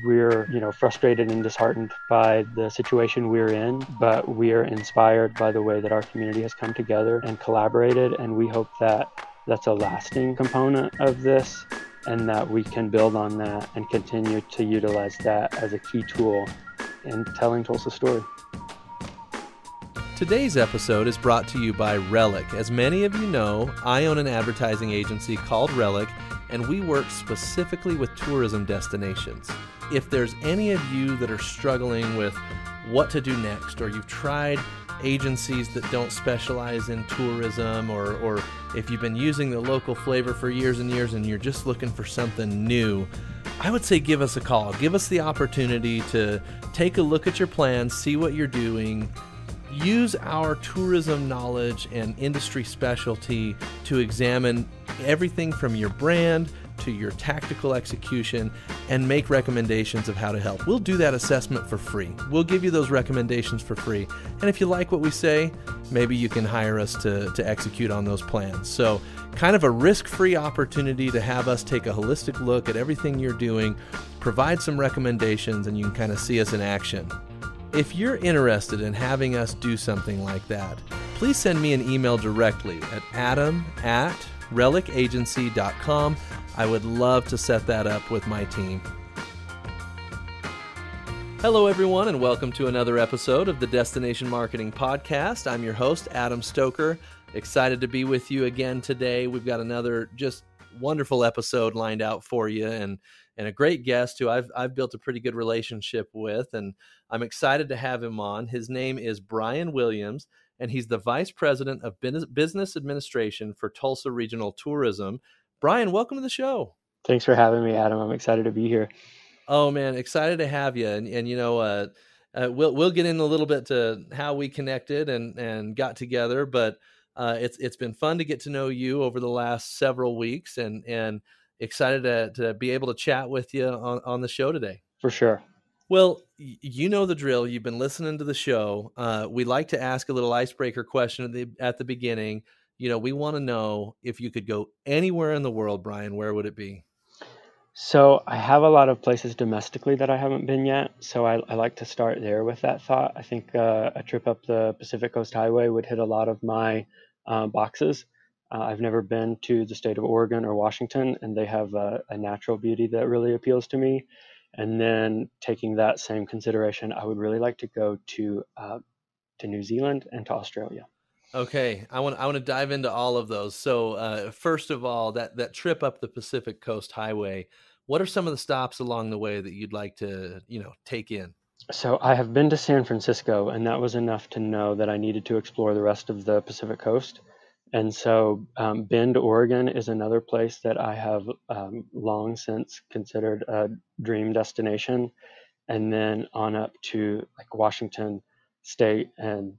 We're, frustrated and disheartened by the situation we're in, but we are inspired by the way that our community has come together and collaborated, and we hope that that's a lasting component of this and that we can build on that and continue to utilize that as a key tool in telling Tulsa's story. Today's episode is brought to you by Relic. As many of you know, I own an advertising agency called Relic, and we work specifically with tourism destinations. If there's any of you that are struggling with what to do next, or you've tried agencies that don't specialize in tourism, or if you've been using the local flavor for years and years and you're just looking for something new, I would say give us a call. Give us the opportunity to take a look at your plans, see what you're doing. Use our tourism knowledge and industry specialty to examine everything from your brand to your tactical execution and make recommendations of how to help. We'll do that assessment for free. We'll give you those recommendations for free. And if you like what we say, maybe you can hire us to execute on those plans. So kind of a risk-free opportunity to have us take a holistic look at everything you're doing, provide some recommendations, and you can kind of see us in action. If you're interested in having us do something like that, please send me an email directly at adam@relicagency.com. I would love to set that up with my team. Hello, everyone, and welcome to another episode of the Destination Marketing Podcast. I'm your host, Adam Stoker. Excited to be with you again today. We've got another just wonderful episode lined out for you, and a great guest who I've built a pretty good relationship with, and I'm excited to have him on. His name is Brian Williams, and he's the Vice President of Business Administration for Tulsa Regional Tourism. Brian, welcome to the show. Thanks for having me, Adam. I'm excited to be here. Oh man, excited to have you. And we'll get in a little bit to how we connected and got together, but it's been fun to get to know you over the last several weeks, and excited to be able to chat with you on the show today. For sure. Well, you know the drill. You've been listening to the show. We like to ask a little icebreaker question at the beginning. We want to know, if you could go anywhere in the world, Brian, where would it be? So I have a lot of places domestically that I haven't been yet. So I like to start there with that thought. I think a trip up the Pacific Coast Highway would hit a lot of my boxes. I've never been to the state of Oregon or Washington, and they have a natural beauty that really appeals to me. And then taking that same consideration, I would really like to go to New Zealand and to Australia. Okay, I want to dive into all of those. So first of all, that trip up the Pacific Coast Highway, what are some of the stops along the way that you'd like to take in? So I have been to San Francisco, and that was enough to know that I needed to explore the rest of the Pacific Coast. And so Bend, Oregon is another place that I have long since considered a dream destination. And then on up to like Washington State and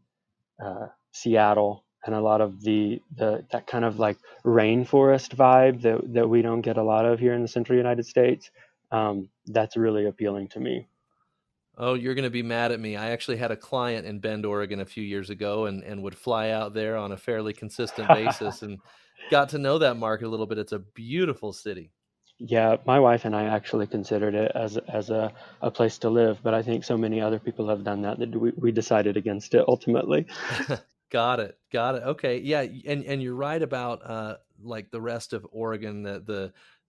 Seattle, and a lot of that kind of like rainforest vibe that we don't get a lot of here in the central United States. That's really appealing to me. Oh, you're going to be mad at me. I actually had a client in Bend, Oregon a few years ago, and would fly out there on a fairly consistent basis and got to know that market a little bit. It's a beautiful city. Yeah, my wife and I actually considered it as a place to live, but I think so many other people have done that we decided against it ultimately. Got it. Okay. Yeah. And you're right about like the rest of Oregon,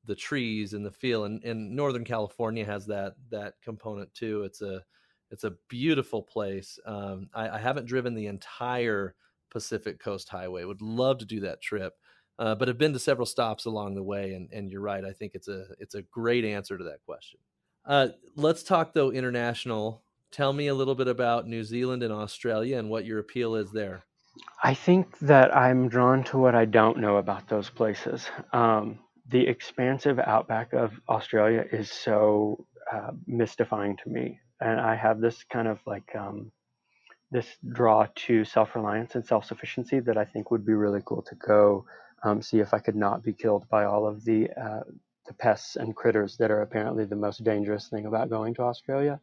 the trees and the feel, and Northern California has that component too. It's a beautiful place. I haven't driven the entire Pacific Coast Highway. Would love to do that trip. But I've been to several stops along the way, and you're right. I think it's a great answer to that question. Let's talk though international. Tell me a little bit about New Zealand and Australia and what your appeal is there. I think that I'm drawn to what I don't know about those places. The expansive outback of Australia is so mystifying to me, and I have this kind of like this draw to self-reliance and self-sufficiency that I think would be really cool to go see if I could not be killed by all of the pests and critters that are apparently the most dangerous thing about going to Australia.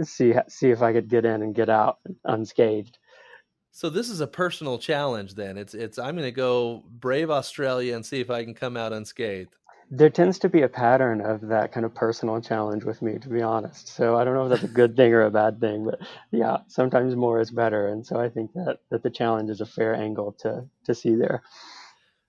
See if I could get in and get out unscathed. So this is a personal challenge then. It's I'm going to go brave Australia and see if I can come out unscathed. There tends to be a pattern of that kind of personal challenge with me, to be honest. So I don't know if that's a good thing or a bad thing, but yeah, sometimes more is better. And so I think that the challenge is a fair angle to see there.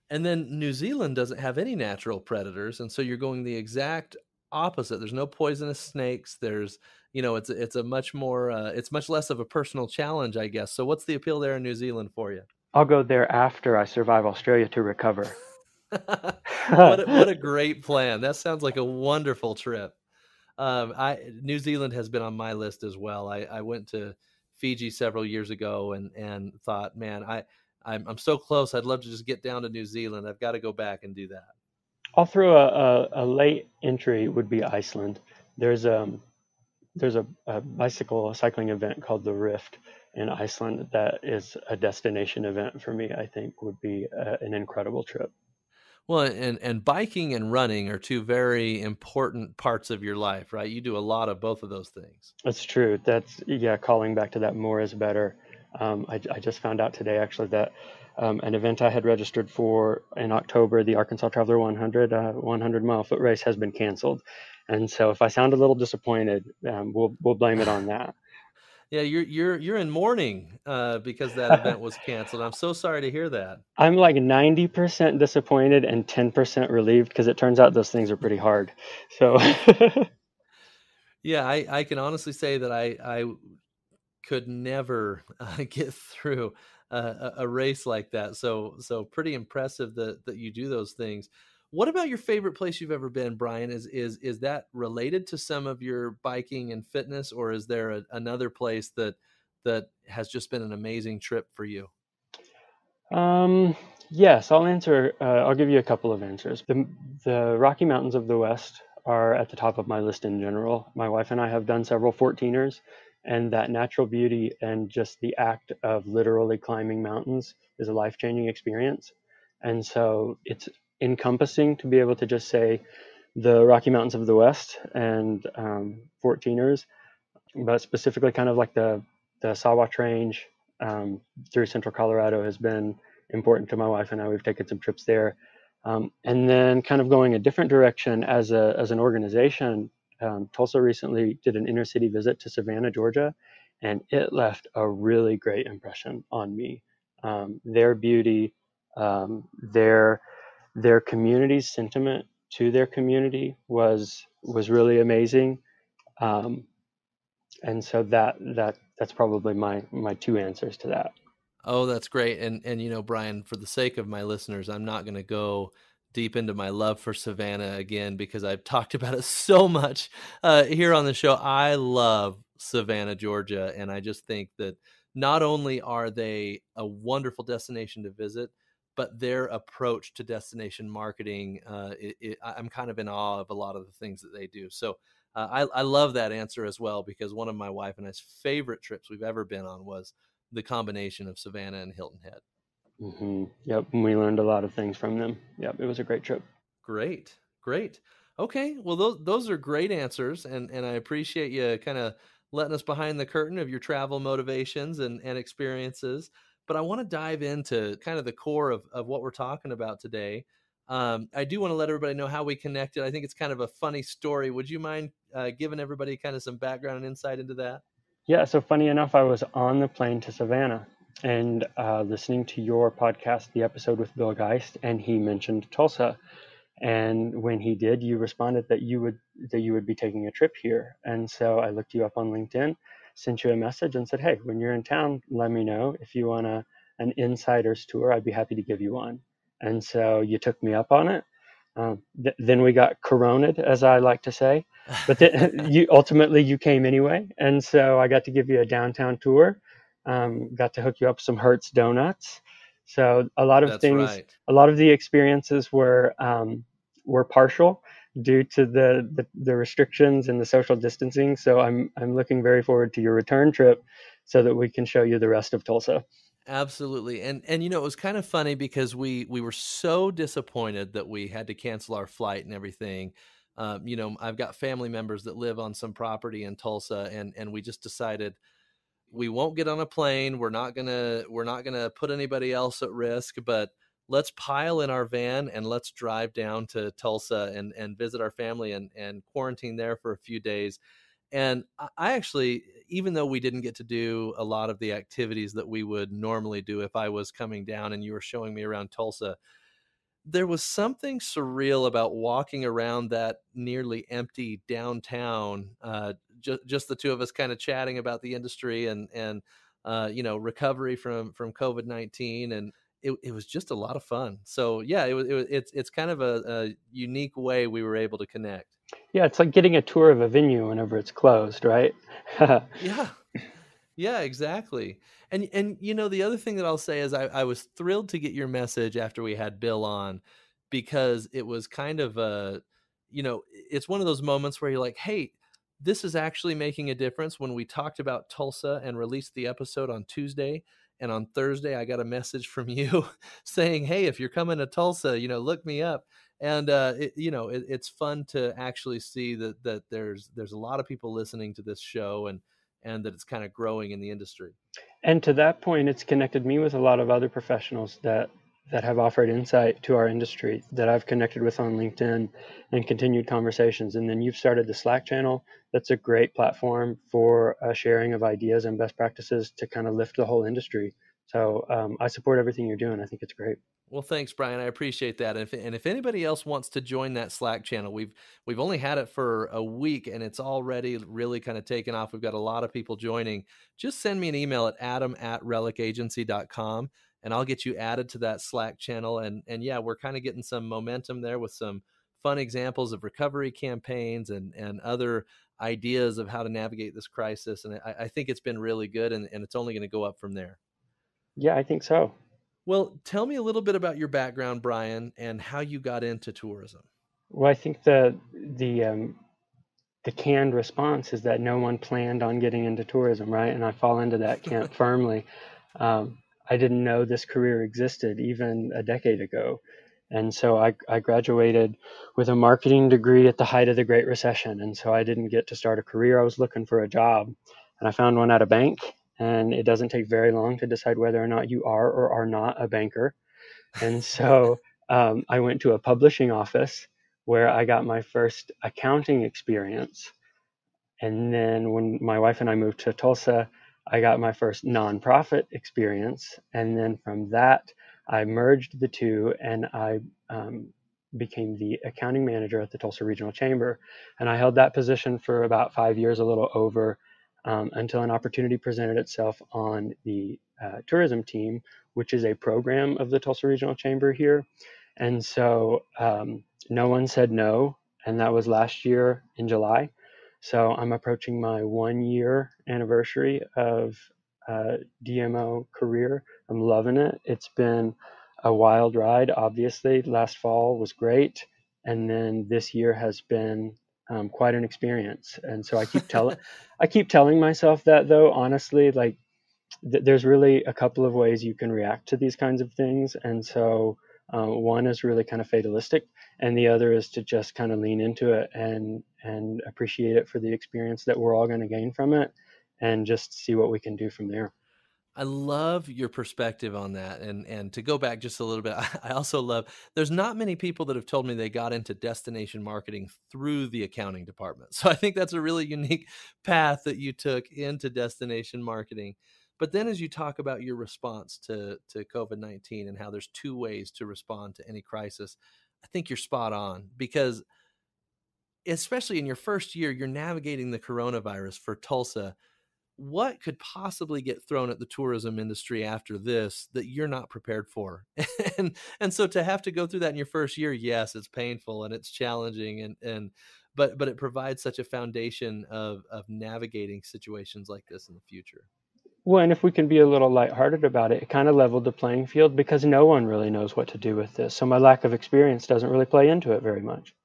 And then New Zealand doesn't have any natural predators, and so you're going the exact opposite. There's no poisonous snakes. There's, it's a much more, it's much less of a personal challenge, I guess. So what's the appeal there in New Zealand for you? I'll go there after I survive Australia to recover. What a great plan. That sounds like a wonderful trip. I New Zealand has been on my list as well. I went to Fiji several years ago and thought, man, I'm so close. I'd love to just get down to New Zealand. I've got to go back and do that. I'll throw a late entry would be Iceland. There's a bicycle cycling event called the Rift in Iceland that is a destination event for me. I think would be an incredible trip. Well, and biking and running are two very important parts of your life, right? You do a lot of both of those things. That's true. That's yeah. Calling back to that, more is better. I just found out today actually that an event I had registered for in October, the Arkansas Traveler 100 100-mile foot race, has been canceled. And so if I sound a little disappointed, we'll blame it on that. Yeah, you're in mourning because that event was canceled. I'm so sorry to hear that. I'm like 90% disappointed and 10% relieved because it turns out those things are pretty hard. So Yeah, I can honestly say that I could never get through a race like that. So pretty impressive that you do those things. What about your favorite place you've ever been, Brian? Is that related to some of your biking and fitness, or is there another place that has just been an amazing trip for you? Um, yes, I'll answer. I'll give you a couple of answers. The Rocky Mountains of the West are at the top of my list in general. My wife and I have done several 14ers, and that natural beauty and just the act of literally climbing mountains is a life-changing experience. And so it's encompassing to be able to just say the Rocky Mountains of the West and 14ers, but specifically kind of like the Sawatch Range through central Colorado has been important to my wife and I. We've taken some trips there, and then kind of going a different direction as an organization. Tulsa recently did an inner city visit to Savannah, Georgia, and it left a really great impression on me. Their beauty, their community's sentiment to their community was really amazing. Um, and so that's probably my two answers to that. Oh, that's great. And Brian, for the sake of my listeners, I'm not going to go deep into my love for Savannah again because I've talked about it so much here on the show. I love Savannah, Georgia, and I just think that not only are they a wonderful destination to visit, but their approach to destination marketing, I'm kind of in awe of a lot of the things that they do. So I love that answer as well because one of my wife and I's favorite trips we've ever been on was the combination of Savannah and Hilton Head. Yep, we learned a lot of things from them. Yep, it was a great trip. Great, great. Okay, well those are great answers, and I appreciate you kind of letting us behind the curtain of your travel motivations and experiences. But I want to dive into kind of the core of what we're talking about today. I do want to let everybody know how we connected. I think it's kind of a funny story. Would you mind giving everybody kind of some background and insight into that? Yeah, so funny enough, I was on the plane to Savannah and listening to your podcast, the episode with Bill Geist, and he mentioned Tulsa. And when he did, you responded that you would be taking a trip here. And so I looked you up on LinkedIn, sent you a message, and said, "Hey, when you're in town, let me know if you want an insider's tour. I'd be happy to give you one." And so you took me up on it. Then we got coroned, as I like to say, but then you came anyway, and so I got to give you a downtown tour. Got to hook you up some Hertz donuts. So a lot of That's things, right. a lot of the experiences were partial due to the restrictions and the social distancing. So I'm looking very forward to your return trip, so that we can show you the rest of Tulsa. Absolutely. And it was kind of funny because we were so disappointed that we had to cancel our flight and everything. I've got family members that live on some property in Tulsa and we just decided we won't get on a plane. We're not going to put anybody else at risk, but let's pile in our van and let's drive down to Tulsa and visit our family and quarantine there for a few days. And I actually, even though we didn't get to do a lot of the activities that we would normally do if I was coming down and you were showing me around Tulsa, there was something surreal about walking around that nearly empty downtown, just the two of us kind of chatting about the industry and recovery from COVID-19, and it was just a lot of fun. So yeah, it's kind of a unique way we were able to connect. Yeah, it's like getting a tour of a venue whenever it's closed, right? Yeah. Yeah, exactly. And the other thing that I'll say is I was thrilled to get your message after we had Bill on, because it was kind of it's one of those moments where you're like, hey, this is actually making a difference. When we talked about Tulsa and released the episode on Tuesday, and on Thursday I got a message from you saying, hey, if you're coming to Tulsa, look me up. And it's fun to actually see that there's a lot of people listening to this show, and that it's kind of growing in the industry. And to that point, it's connected me with a lot of other professionals that have offered insight to our industry that I've connected with on LinkedIn and continued conversations. And then you've started the Slack channel. That's a great platform for sharing of ideas and best practices to kind of lift the whole industry. So I support everything you're doing. I think it's great. Well, thanks, Brian. I appreciate that. And if anybody else wants to join that Slack channel, we've only had it for a week, and it's already really kind of taken off. We've got a lot of people joining. Just send me an email at adam@relicagency.com, and I'll get you added to that Slack channel. And yeah, we're kind of getting some momentum there with some fun examples of recovery campaigns and other ideas of how to navigate this crisis. And I think it's been really good, and it's only going to go up from there. Yeah, I think so. Well, tell me a little bit about your background, Brian, and how you got into tourism. Well, I think the canned response is that no one planned on getting into tourism, right? And I fall into that camp firmly. Um, I didn't know this career existed even a decade ago. And so I graduated with a marketing degree at the height of the Great Recession. And so I didn't get to start a career. I was looking for a job, and I found one at a bank. And it doesn't take very long to decide whether or not you are or are not a banker. And so I went to a publishing office where I got my first accounting experience. And then when my wife and I moved to Tulsa, I got my first nonprofit experience. And then from that, I merged the two, and I became the accounting manager at the Tulsa Regional Chamber. And I held that position for about 5 years, a little over, until an opportunity presented itself on the tourism team, which is a program of the Tulsa Regional Chamber here. And so no one said no. And that was last year in July. So I'm approaching my 1 year anniversary of DMO career. I'm loving it. It's been a wild ride. Obviously, last fall was great, and then this year has been quite an experience. And so I keep telling myself that, though. Honestly, like there's really a couple of ways you can react to these kinds of things, and so one is really kind of fatalistic, and the other is to just kind of lean into it and appreciate it for the experience that we're all going to gain from it, and just see what we can do from there. I love your perspective on that. And to go back just a little bit, I also love, there's not many people that have told me they got into destination marketing through the accounting department. So I think that's a really unique path that you took into destination marketing. But then as you talk about your response to COVID-19 and how there's two ways to respond to any crisis, I think you're spot on, because especially in your first year, you're navigating the coronavirus for Tulsa. What could possibly get thrown at the tourism industry after this that you're not prepared for? And so to have to go through that in your first year, yes, it's painful and it's challenging, but it provides such a foundation of navigating situations like this in the future. Well, and if we can be a little lighthearted about it, it kind of leveled the playing field because no one really knows what to do with this. So my lack of experience doesn't really play into it very much.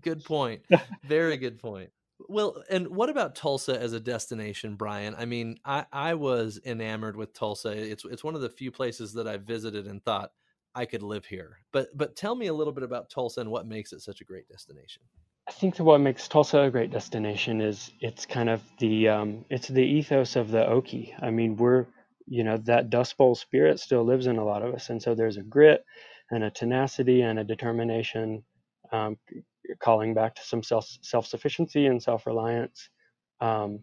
Good point. Very good point. Well, and what about Tulsa as a destination, Brian? I mean, I was enamored with Tulsa. It's one of the few places that I visited and thought I could live here. But tell me a little bit about Tulsa and what makes it such a great destination. I think that what makes Tulsa a great destination is it's kind of the it's the ethos of the Okie. I mean, that Dust Bowl spirit still lives in a lot of us. And so there's a grit and a tenacity and a determination, um, calling back to some self-sufficiency and self-reliance. Um,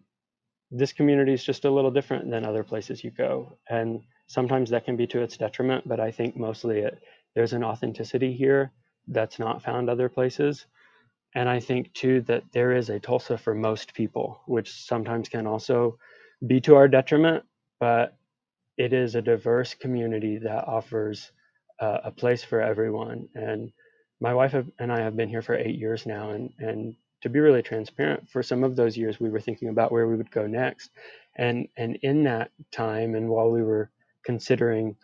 this community is just a little different than other places you go. And sometimes that can be to its detriment, but I think mostly there's an authenticity here that's not found other places. And I think too that there is a Tulsa for most people, which sometimes can also be to our detriment, but it is a diverse community that offers a place for everyone. And my wife and I have been here for 8 years now, and to be really transparent, for some of those years we were thinking about where we would go next, and in that time, and while we were considering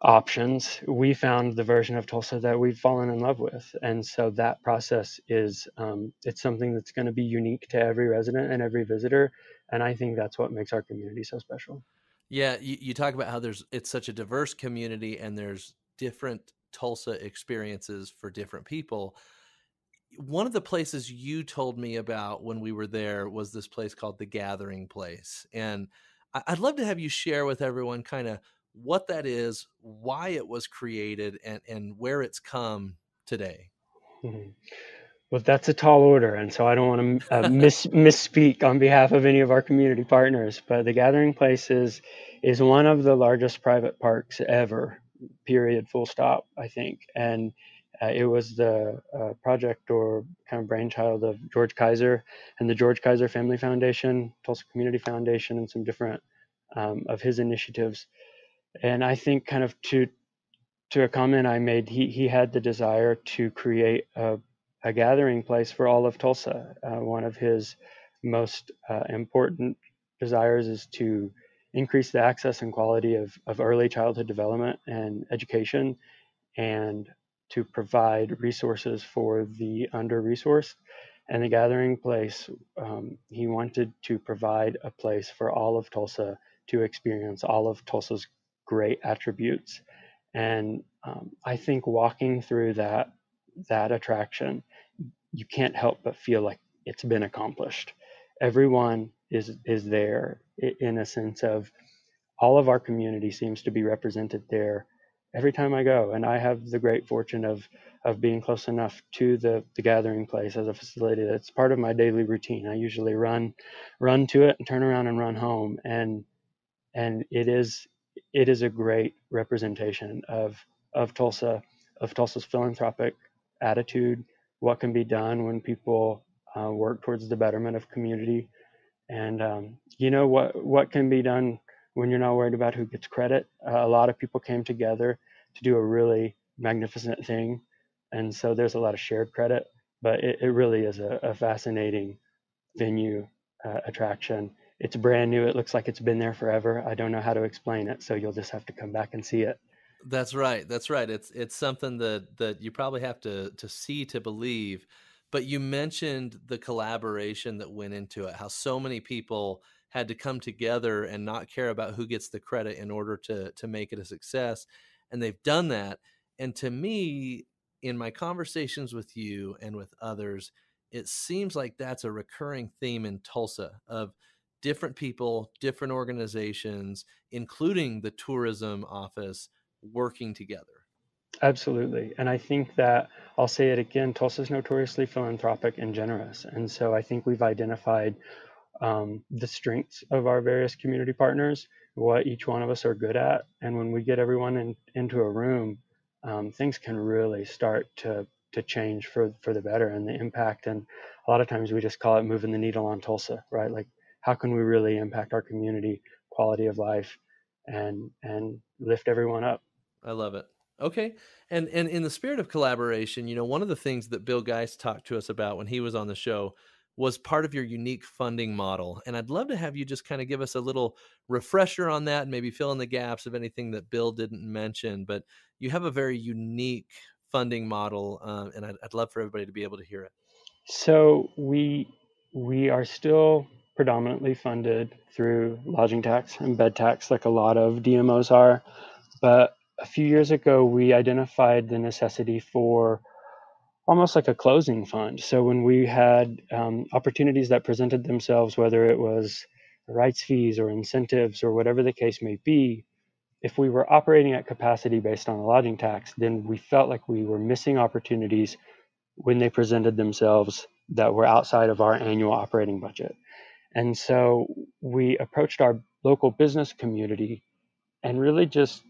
options, we found the version of Tulsa that we've fallen in love with. And so that process is it's something that's going to be unique to every resident and every visitor. And I think that's what makes our community so special. Yeah, you talk about how it's such a diverse community and there's different Tulsa experiences for different people. One of the places you told me about when we were there was this place called the Gathering Place. And I'd love to have you share with everyone kind of what that is, why it was created, and where it's come today. Mhm. Well, that's a tall order, and so I don't want to misspeak on behalf of any of our community partners. But the Gathering Place is one of the largest private parks ever. Period. Full stop. I think, and it was the project or kind of brainchild of George Kaiser and the George Kaiser Family Foundation, Tulsa Community Foundation, and some different of his initiatives. And I think, kind of to a comment I made, he had the desire to create a gathering place for all of Tulsa. One of his most important desires is to increase the access and quality of early childhood development and education, and to provide resources for the under-resourced. And the gathering place, he wanted to provide a place for all of Tulsa to experience all of Tulsa's great attributes. And I think walking through that attraction, you can't help but feel like it's been accomplished. Everyone is there in a sense of all of our community seems to be represented there every time I go. And I have the great fortune of being close enough to the gathering place as a facility that's part of my daily routine. I usually run to it and turn around and run home. And it is a great representation of Tulsa, of Tulsa's philanthropic attitude, what can be done when people work towards the betterment of community. And what can be done when you're not worried about who gets credit. A lot of people came together to do a really magnificent thing, and so there's a lot of shared credit. But it really is a fascinating venue attraction. It's brand new. It looks like it's been there forever. I don't know how to explain it, so you'll just have to come back and see it. That's right. That's right. It's something that you probably have to see to believe. But you mentioned the collaboration that went into it, how so many people had to come together and not care about who gets the credit in order to make it a success. And they've done that. And to me, in my conversations with you and with others, it seems like that's a recurring theme in Tulsa of different people, different organizations, including the tourism office working together. Absolutely. And I think that I'll say it again, Tulsa's notoriously philanthropic and generous. And so I think we've identified the strengths of our various community partners, what each one of us are good at. And when we get everyone into a room, things can really start to change for the better and the impact. And a lot of times we just call it moving the needle on Tulsa, right? Like, how can we really impact our community, quality of life, and lift everyone up? I love it. Okay. And in the spirit of collaboration, one of the things that Bill Geist talked to us about when he was on the show was part of your unique funding model. And I'd love to have you just kind of give us a little refresher on that and maybe fill in the gaps of anything that Bill didn't mention. But you have a very unique funding model, and I'd love for everybody to be able to hear it. So we are still predominantly funded through lodging tax and bed tax, like a lot of DMOs are. But a few years ago, we identified the necessity for almost like a closing fund. So when we had opportunities that presented themselves, whether it was rights fees or incentives or whatever the case may be, if we were operating at capacity based on a lodging tax, then we felt like we were missing opportunities when they presented themselves that were outside of our annual operating budget. And so we approached our local business community and really just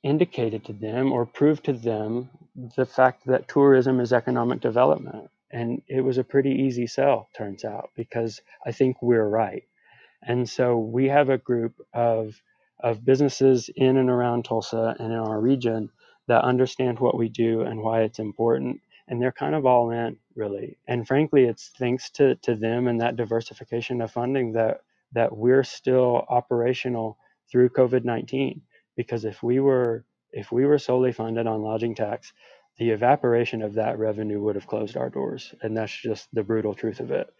indicated to them or proved to them the fact that tourism is economic development. And it was a pretty easy sell, turns out, because I think we're right. And so we have a group of businesses in and around Tulsa and in our region that understand what we do and why it's important. And they're kind of all in, really. And frankly, it's thanks to them and that diversification of funding that we're still operational through COVID-19. Because if we were solely funded on lodging tax, the evaporation of that revenue would have closed our doors. And that's just the brutal truth of it.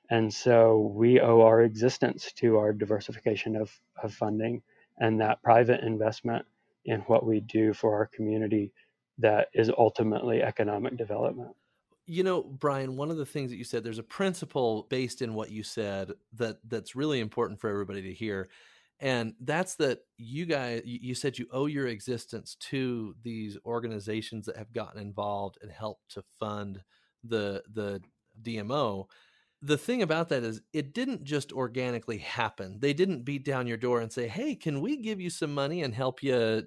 And so we owe our existence to our diversification of funding and that private investment in what we do for our community that is ultimately economic development. You know, Brian, one of the things that you said, there's a principle based in what you said that's really important for everybody to hear. And that's that you guys, you said you owe your existence to these organizations that have gotten involved and helped to fund the DMO. The thing about that is it didn't just organically happen. They didn't beat down your door and say, "Hey, can we give you some money and help you,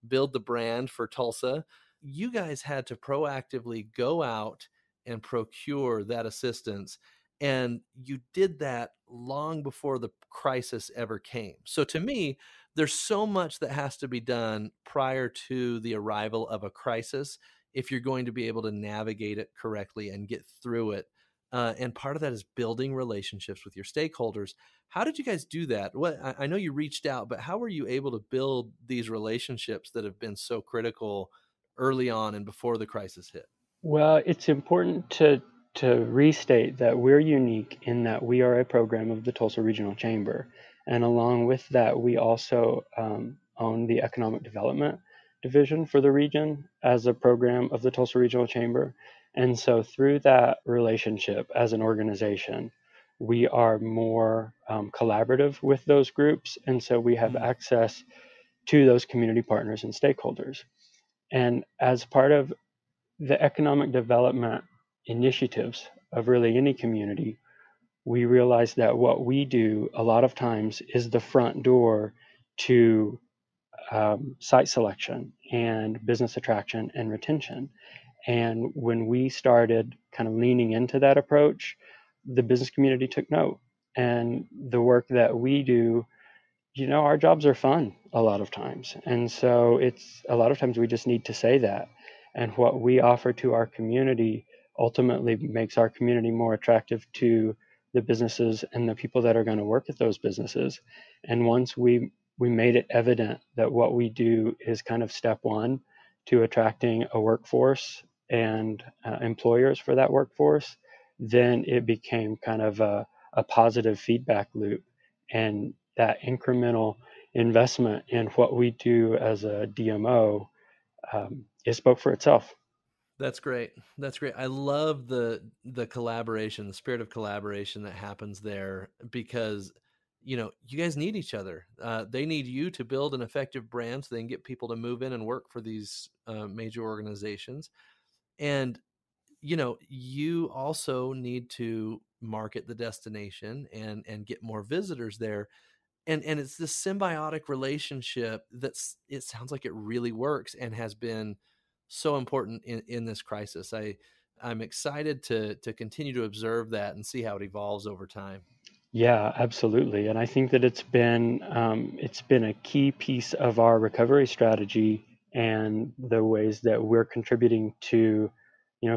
build the brand for Tulsa?" You guys had to proactively go out and procure that assistance, and you did that long before the crisis ever came. So to me, there's so much that has to be done prior to the arrival of a crisis if you're going to be able to navigate it correctly and get through it. And part of that is building relationships with your stakeholders. How did you guys do that? What I know you reached out, but how were you able to build these relationships that have been so critical early on and before the crisis hit? Well, it's important to restate that we're unique in that we are a program of the Tulsa Regional Chamber, and along with that, we also own the Economic Development Division for the region as a program of the Tulsa Regional Chamber. And so, through that relationship as an organization, we are more collaborative with those groups, and so we have Mm, access to those community partners and stakeholders. And as part of the economic development initiatives of really any community, we realize that what we do a lot of times is the front door to site selection and business attraction and retention. And when we started kind of leaning into that approach, the business community took note. And the work that we do, our jobs are fun a lot of times. And so it's a lot of times we just need to say that. And what we offer to our community ultimately makes our community more attractive to the businesses and the people that are going to work at those businesses. And once we made it evident that what we do is kind of step one to attracting a workforce and employers for that workforce, then it became kind of a positive feedback loop. And that incremental investment in what we do as a DMO, it spoke for itself. that's great. That's great. I love the collaboration, the spirit of collaboration that happens there because you guys need each other. They need you to build an effective brand so they can get people to move in and work for these major organizations. And you also need to market the destination and get more visitors there. And it's this symbiotic relationship it sounds like it really works and has been so important in this crisis. I'm excited to continue to observe that and see how it evolves over time. Yeah, absolutely. And I think that it's been a key piece of our recovery strategy and the ways that we're contributing to,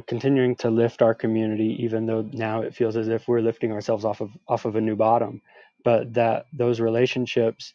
continuing to lift our community, even though now it feels as if we're lifting ourselves off of a new bottom. But that those relationships,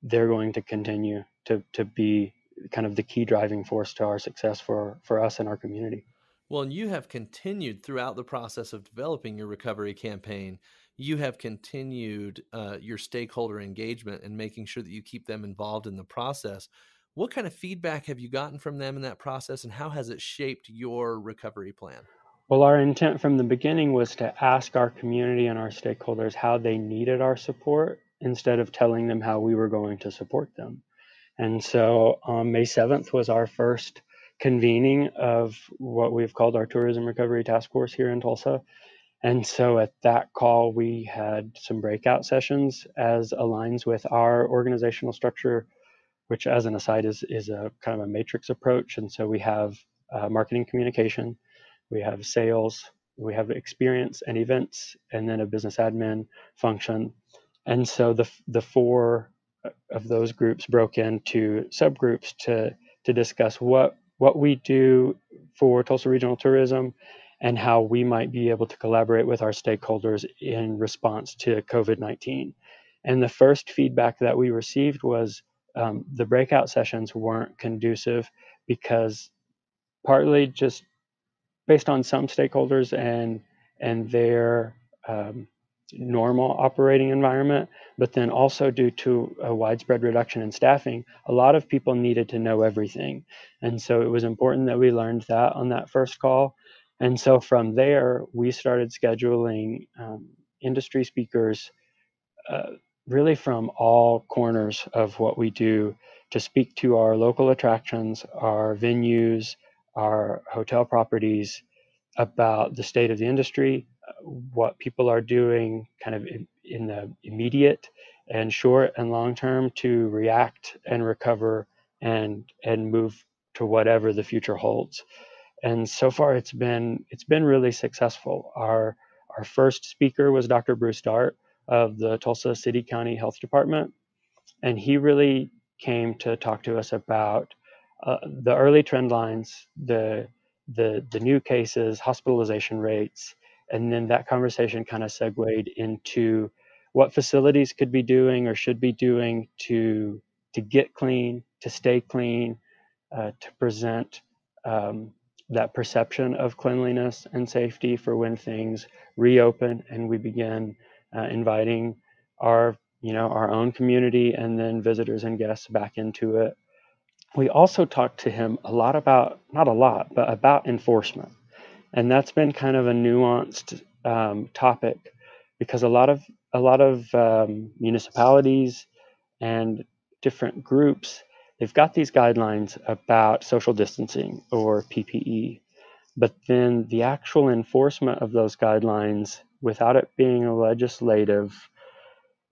they're going to continue to be kind of the key driving force to our success for us and our community. Well, and you have continued throughout the process of developing your recovery campaign. You have continued your stakeholder engagement and making sure that you keep them involved in the process. What kind of feedback have you gotten from them in that process, and how has it shaped your recovery plan? Well, our intent from the beginning was to ask our community and our stakeholders how they needed our support instead of telling them how we were going to support them. And so May 7th was our first convening of what we've called our Tourism Recovery Task Force here in Tulsa. And so at that call, we had some breakout sessions as aligns with our organizational structure, which, as an aside, is a kind of a matrix approach. And so we have marketing communication, we have sales, we have experience and events, and then a business admin function. And so the four of those groups broke into subgroups to discuss what we do for Tulsa Regional Tourism and how we might be able to collaborate with our stakeholders in response to COVID-19. And the first feedback that we received was the breakout sessions weren't conducive because partly just based on some stakeholders and their normal operating environment, but then also due to a widespread reduction in staffing, a lot of people needed to know everything. And so it was important that we learned that on that first call. And so from there, we started scheduling industry speakers uh, really from all corners of what we do to speak to our local attractions, our venues, our hotel properties, about the state of the industry, what people are doing kind of in the immediate and short and long term to react and recover and move to whatever the future holds. And so far it's been really successful. Our first speaker was Dr. Bruce Dart of the Tulsa City County Health Department, and he really came to talk to us about the early trend lines, the new cases, hospitalization rates, and then that conversation kind of segued into what facilities could be doing or should be doing to get clean, to stay clean, to present um, that perception of cleanliness and safety for when things reopen and we begin inviting our our own community and then visitors and guests back into it. We also talked to him a lot about, not a lot, but about enforcement, and that's been kind of a nuanced topic because a lot of municipalities and different groups, they've got these guidelines about social distancing or PPE, but then the actual enforcement of those guidelines without it being legislative,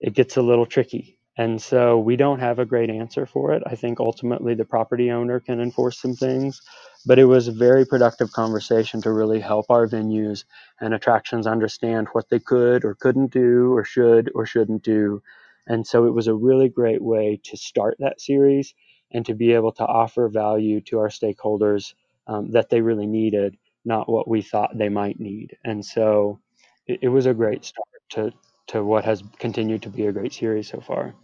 it gets a little tricky. And so we don't have a great answer for it. I think ultimately the property owner can enforce some things, but it was a very productive conversation to really help our venues and attractions understand what they could or couldn't do or should or shouldn't do. And so it was a really great way to start that series and to be able to offer value to our stakeholders that they really needed, not what we thought they might need. And so it was a great start to what has continued to be a great series so far.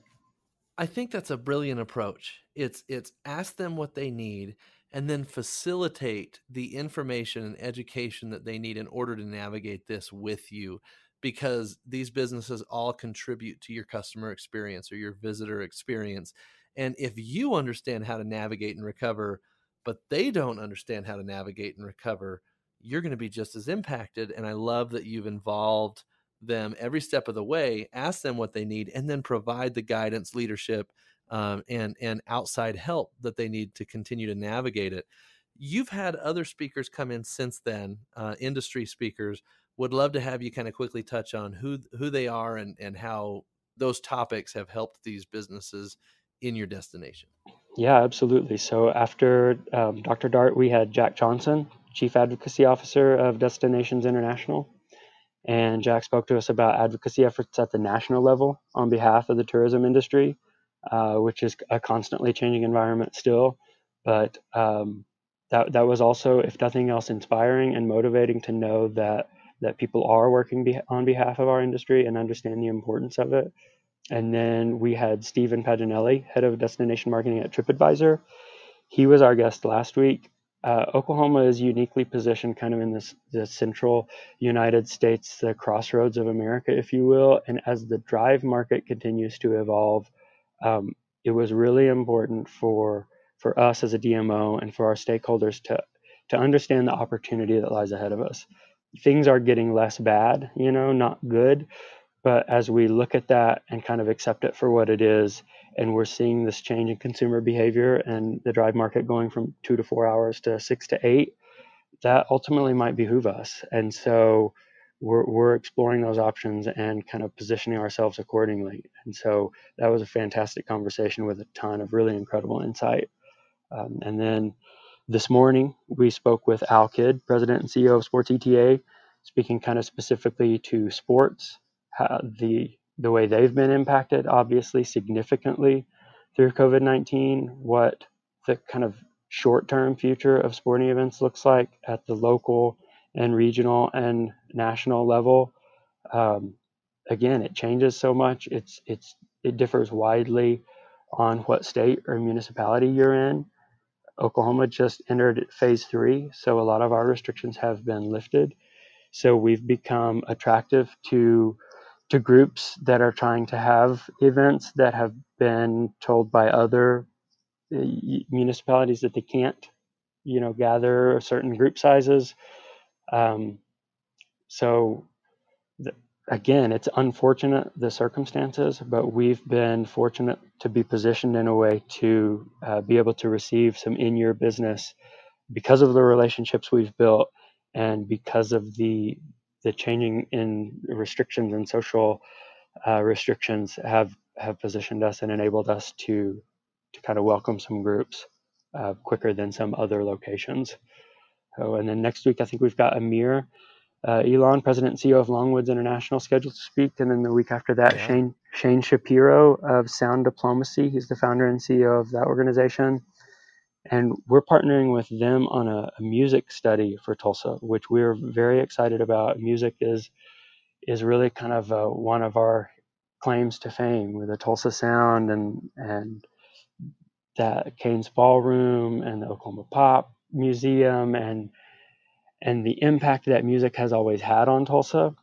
I think that's a brilliant approach. It's ask them what they need and then facilitate the information and education that they need in order to navigate this with you, because these businesses all contribute to your customer experience or your visitor experience. And if you understand how to navigate and recover, but they don't understand how to navigate and recover, you're going to be just as impacted. And I love that you've involved them every step of the way, ask them what they need, and then provide the guidance, leadership, and outside help that they need to continue to navigate it. You've had other speakers come in since then, industry speakers. Would love to have you kind of quickly touch on who they are and how those topics have helped these businesses in your destination. Yeah, absolutely. So after Dr. Dart, we had Jack Johnson, Chief Advocacy Officer of Destinations International. And Jack spoke to us about advocacy efforts at the national level on behalf of the tourism industry, which is a constantly changing environment still. But that was also, if nothing else, inspiring and motivating to know that people are working on behalf of our industry and understand the importance of it. And then we had Stephen Paginelli, head of destination marketing at TripAdvisor. He was our guest last week. Oklahoma is uniquely positioned kind of in the central United States, the crossroads of America, if you will. And as the drive market continues to evolve, it was really important for us as a DMO and for our stakeholders to understand the opportunity that lies ahead of us. Things are getting less bad, not good. But as we look at that and kind of accept it for what it is, and we're seeing this change in consumer behavior and the drive market going from 2 to 4 hours to 6 to 8, that ultimately might behoove us. And so we're exploring those options and kind of positioning ourselves accordingly. And so that was a fantastic conversation with a ton of really incredible insight. And then this morning, we spoke with Al Kidd, President and CEO of Sports ETA, speaking kind of specifically to sports, how the way they've been impacted, obviously significantly through COVID-19, what the kind of short-term future of sporting events looks like at the local and regional and national level. Um, Again, it changes so much. It differs widely on what state or municipality you're in. Oklahoma just entered phase 3, so a lot of our restrictions have been lifted. So we've become attractive to groups that are trying to have events that have been told by other municipalities that they can't, gather certain group sizes. Um, so again, it's unfortunate, the circumstances, but we've been fortunate to be positioned in a way to be able to receive some in-year business because of the relationships we've built and because of the changing in restrictions and social restrictions have positioned us and enabled us to kind of welcome some groups quicker than some other locations. So, and then next week, I think we've got Amir Elon, President and CEO of Longwoods International, scheduled to speak. And then the week after that, Yeah. Shane Shapiro of Sound Diplomacy. He's the founder and CEO of that organization. And we're partnering with them on a music study for Tulsa, which we're very excited about. Music is really kind of one of our claims to fame with the Tulsa Sound and that Kane's Ballroom and the Oklahoma Pop Museum and the impact that music has always had on Tulsa,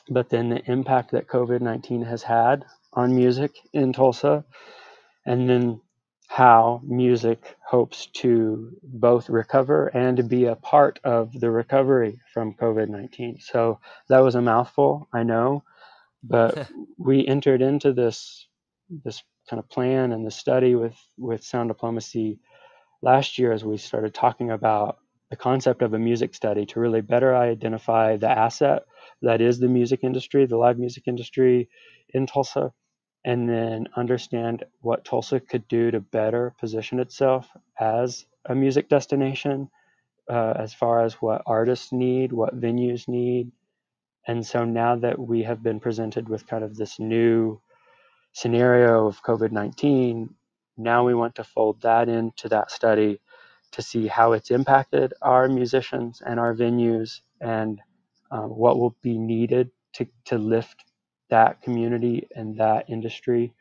but then the impact that COVID-19 has had on music in Tulsa, and then how music hopes to both recover and to be a part of the recovery from COVID-19. So that was a mouthful, I know, but we entered into this kind of plan and the study with Sound Diplomacy last year as we started talking about the concept of a music study to really better identify the asset that is the music industry, the live music industry in Tulsa, and then understand what Tulsa could do to better position itself as a music destination, as far as what artists need, what venues need. And so now that we have been presented with kind of this new scenario of COVID-19, now we want to fold that into that study to see how it's impacted our musicians and our venues and what will be needed to lift that community and that industry,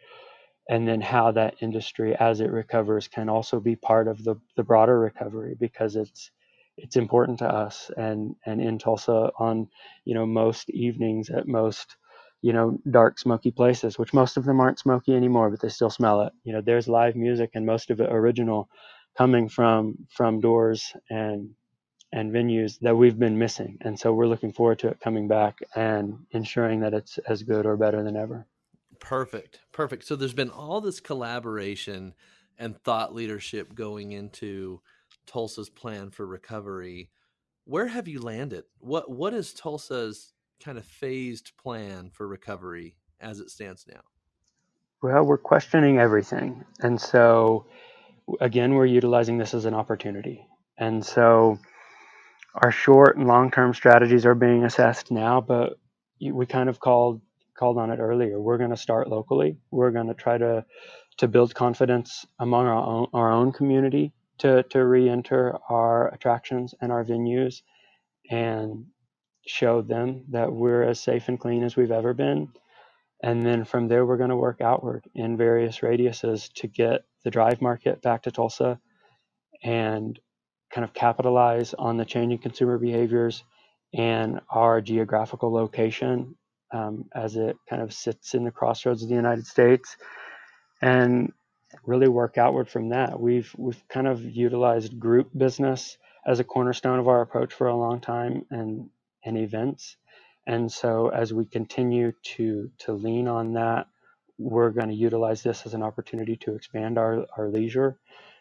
and then how that industry as it recovers can also be part of the broader recovery, because it's important to us. And in Tulsa on most evenings at most dark smoky places, which most of them aren't smoky anymore, but they still smell it. There's live music and most of it original coming from doors and venues that we've been missing. And so we're looking forward to it coming back and ensuring that it's as good or better than ever. Perfect. Perfect. So there's been all this collaboration and thought leadership going into Tulsa's plan for recovery. Where have you landed? What is Tulsa's kind of phased plan for recovery as it stands now? Well, we're questioning everything. And so again, we're utilizing this as an opportunity. And so our short and long-term strategies are being assessed now, but we kind of called on it earlier. We're going to start locally. We're going to try to build confidence among our own community to re-enter our attractions and our venues and show them that we're as safe and clean as we've ever been. And then from there, we're going to work outward in various radiuses to get the drive market back to Tulsa and kind of capitalize on the changing consumer behaviors and our geographical location as it kind of sits in the crossroads of the United States, and really work outward from that. We've kind of utilized group business as a cornerstone of our approach for a long time, and events. And so as we continue to lean on that, we're going to utilize this as an opportunity to expand our leisure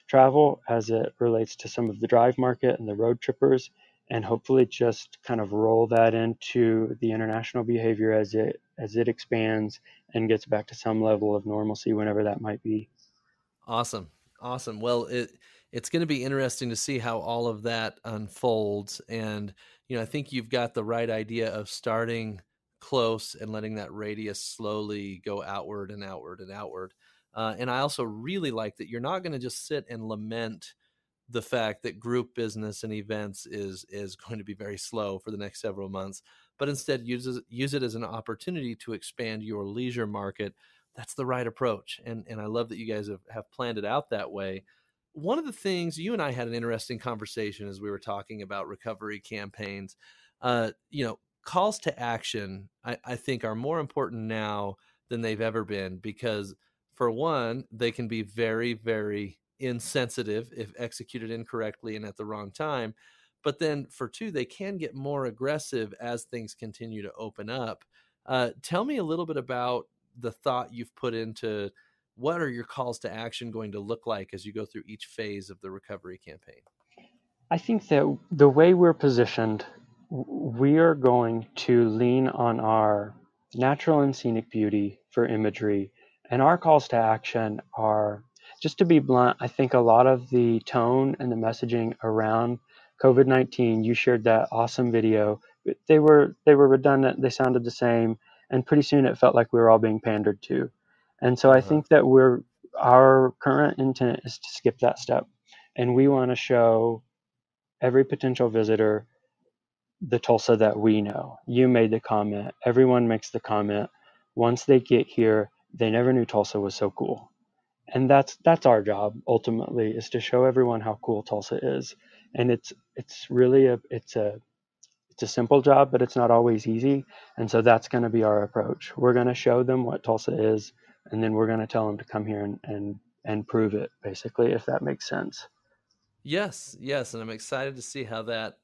travel as it relates to some of the drive market and the road trippers, and hopefully just kind of roll that into the international behavior as it expands and gets back to some level of normalcy whenever that might be. Awesome. Awesome. Well, it's going to be interesting to see how all of that unfolds. And, I think you've got the right idea of starting close and letting that radius slowly go outward and outward and outward. And I also really like that you're not going to just sit and lament the fact that group business and events is going to be very slow for the next several months, but instead use it as an opportunity to expand your leisure market. That's the right approach, and I love that you guys have planned it out that way. One of the things, you and I had an interesting conversation as we were talking about recovery campaigns. Calls to action, I think, are more important now than they've ever been, because for one, they can be very, very insensitive if executed incorrectly and at the wrong time. But then for two, they can get more aggressive as things continue to open up. Tell me a little bit about the thought you've put into what are your calls to action going to look like as you go through each phase of the recovery campaign? I think that the way we're positioned, we are going to lean on our natural and scenic beauty for imagery, and our calls to action are, just to be blunt, I think a lot of the tone and the messaging around COVID-19, you shared that awesome video. They were redundant, they sounded the same, and pretty soon it felt like we were all being pandered to. And so I Uh-huh. think that our current intent is to skip that step, and we want to show every potential visitor the Tulsa that we know. You made the comment. Everyone makes the comment. Once they get here, they never knew Tulsa was so cool. And that's our job ultimately, is to show everyone how cool Tulsa is. And it's really a simple job, but it's not always easy. And so that's going to be our approach. We're going to show them what Tulsa is, and then we're going to tell them to come here and prove it, basically, if that makes sense. Yes, yes, and I'm excited to see how that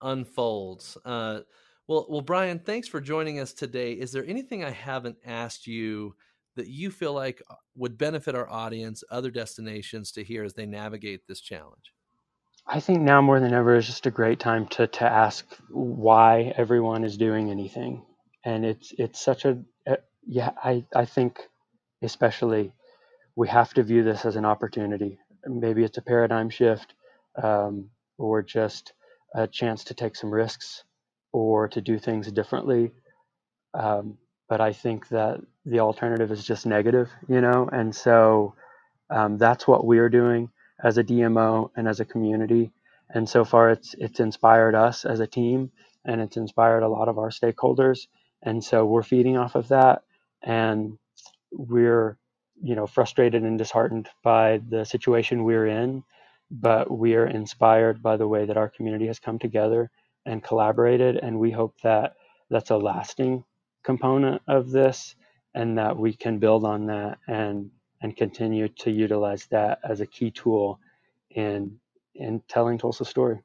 unfolds. Well, Brian, thanks for joining us today. Is there anything I haven't asked you that you feel like would benefit our audience, other destinations, to hear as they navigate this challenge? I think now more than ever is just a great time to ask why everyone is doing anything. And it's such yeah, I think especially we have to view this as an opportunity. Maybe it's a paradigm shift, or just a chance to take some risks or to do things differently. But I think that the alternative is just negative. And so that's what we're doing as a DMO and as a community. And so far, it's inspired us as a team, and it's inspired a lot of our stakeholders. And so we're feeding off of that, and we're frustrated and disheartened by the situation we're in, but we are inspired by the way that our community has come together and collaborated, and we hope that that's a lasting component of this, and that we can build on that and continue to utilize that as a key tool in telling Tulsa's story.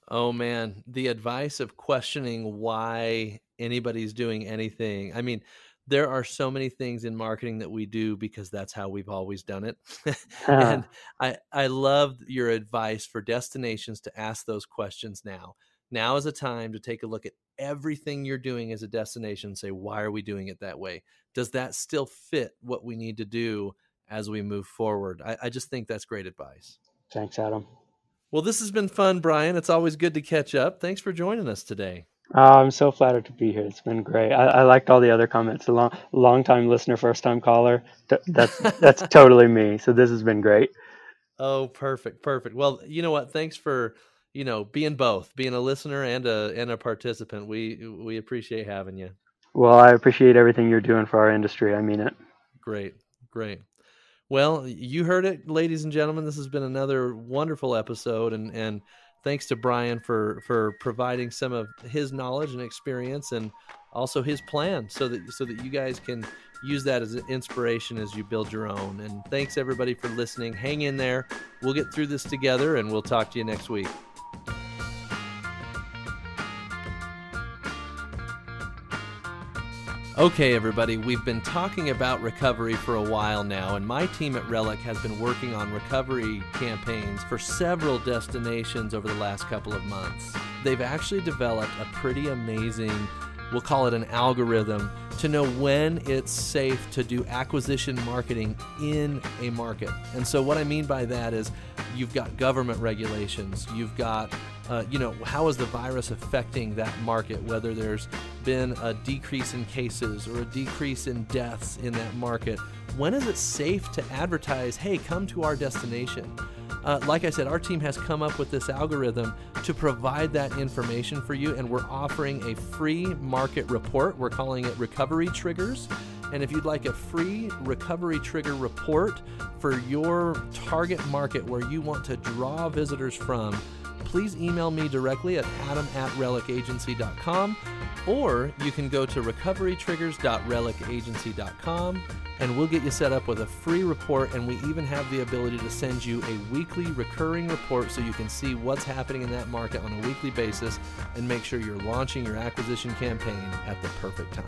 Oh man, the advice of questioning why anybody's doing anything. I mean, there are so many things in marketing that we do because that's how we've always done it. And I love your advice for destinations to ask those questions now. Now is a time to take a look at everything you're doing as a destination and say, why are we doing it that way? Does that still fit what we need to do as we move forward? I just think that's great advice. Thanks, Adam. Well, this has been fun, Brian. It's always good to catch up. Thanks for joining us today. I'm so flattered to be here. It's been great. I liked all the other comments. A long time listener, first time caller. That's totally me. So this has been great. Oh, perfect, perfect. Well, you know what? Thanks for, being both, being a listener and a participant. We appreciate having you. Well, I appreciate everything you're doing for our industry. I mean it. Great, great. Well, you heard it, ladies and gentlemen. This has been another wonderful episode, and thanks to Brian for providing some of his knowledge and experience, and also his plan, so that you guys can use that as an inspiration as you build your own. And thanks everybody for listening. Hang in there. We'll get through this together, and we'll talk to you next week. Okay, everybody, we've been talking about recovery for a while now, and my team at Relic has been working on recovery campaigns for several destinations over the last couple of months. They've actually developed a pretty amazing, we'll call it an algorithm, to know when it's safe to do acquisition marketing in a market. And so what I mean by that is you've got government regulations, you've got how is the virus affecting that market, whether there's been a decrease in cases or a decrease in deaths in that market. When is it safe to advertise, hey, come to our destination? Like I said, our team has come up with this algorithm to provide that information for you, and we're offering a free market report. We're calling it Recovery Triggers. And if you'd like a free recovery trigger report for your target market where you want to draw visitors from, please email me directly at adam@relicagency.com, or you can go to recoverytriggers.relicagency.com and we'll get you set up with a free report, and we even have the ability to send you a weekly recurring report so you can see what's happening in that market on a weekly basis and make sure you're launching your acquisition campaign at the perfect time.